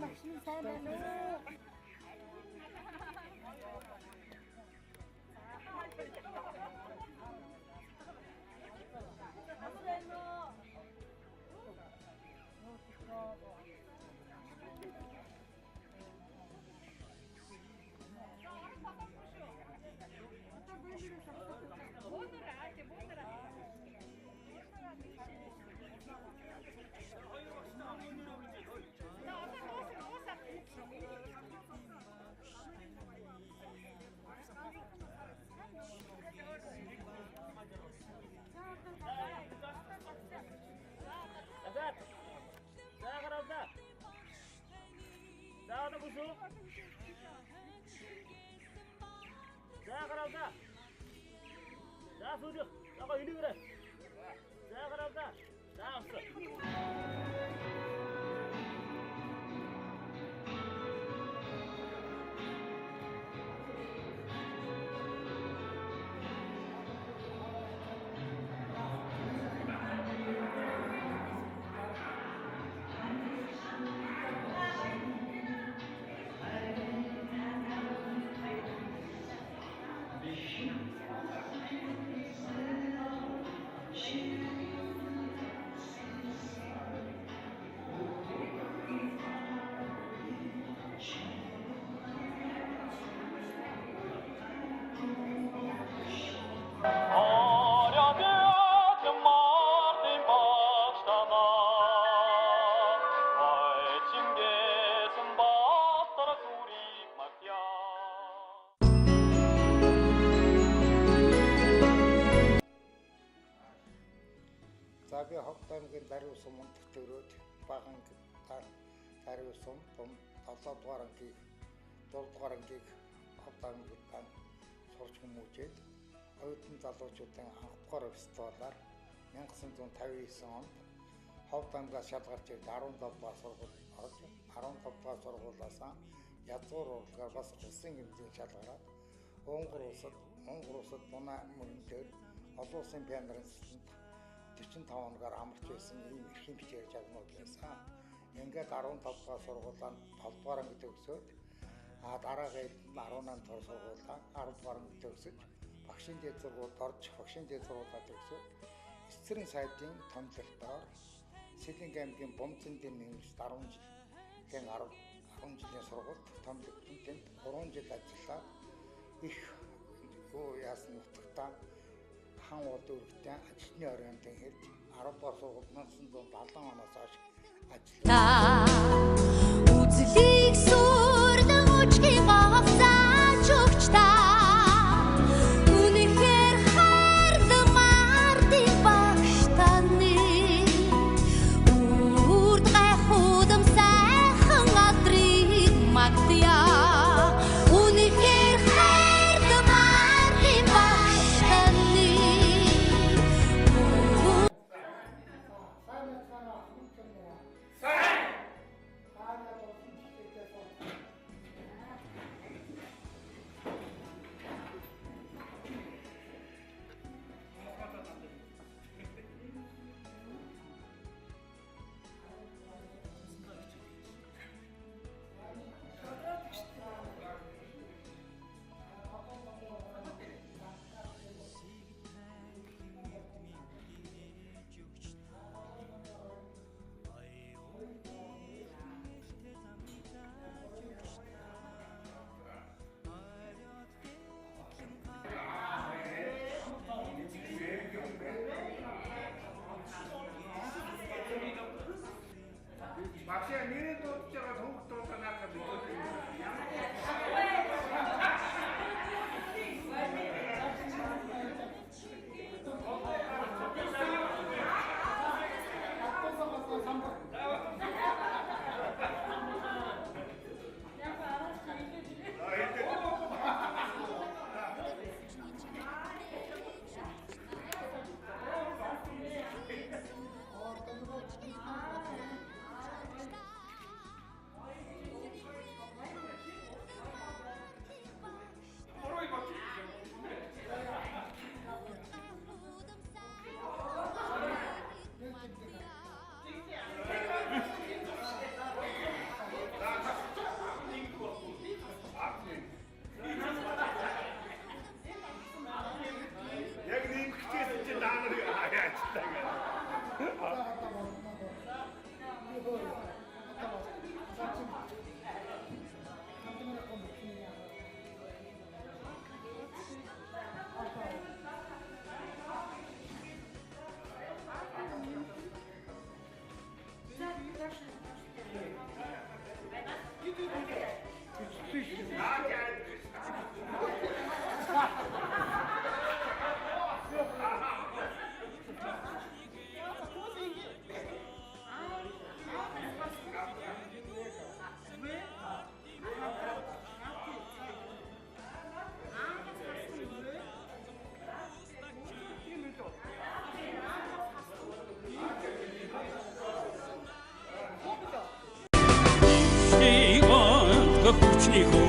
багш минь сайн байна уу? Azat. За гараалда. За одоо бүсүү. За гараалда. За сүүл. Яга илүүрэ. За гараалда. За авсан. За би Ховдамгийн Даруй сум мундаг төрөөд баган Даруй сум том 7 дугаар ангийг 4 дугаар ангийг Ховдамгийн сурч хүмүүжээд оюутан залуучуудын анх дугаар фестивалаар 1959 онд Ховдамгаас шалгарч ирээд 17 дугаар сургууль орж 15 дугаар сургуулиас язгуур урлагаар бас улсын хэмжээний шалгараад Унгар улсад Дунай мөрөн дээр олон улсын пианарын цэцэнд 45 оноогоор амарч байсан ийм эрхэм хичээл жагнууд байсан. Ингээд 15 дугаар сургуулианд 7 дугаар ангид төгсөөд дараагийн 18 дугаар сургуулиа 10 дугаар ангид төгсөж багшийн дээд сургуульд орж багшийн дээд сургуулиа төгсөөд эцэрэн сайдын томилолтоор Сэлэнг аймгийн Бомцондын нэмж 10 жилийн сургуульд томилогдсон. Тэнд 3 жил ажиллаад их яасан нутагтаа хан улд өргөтэй ажилтны оройн хэлж 10 дугаар сургууль 1970 оноос хойш ажиллав. Үзлийг сүрлэн үчгийн гоцааж өгч та үнэхээр хайрламар ди багш таны үрд гайхуудам сайхан адрыг магтъя үнэхээр хайрламар ди багш таны Сайн их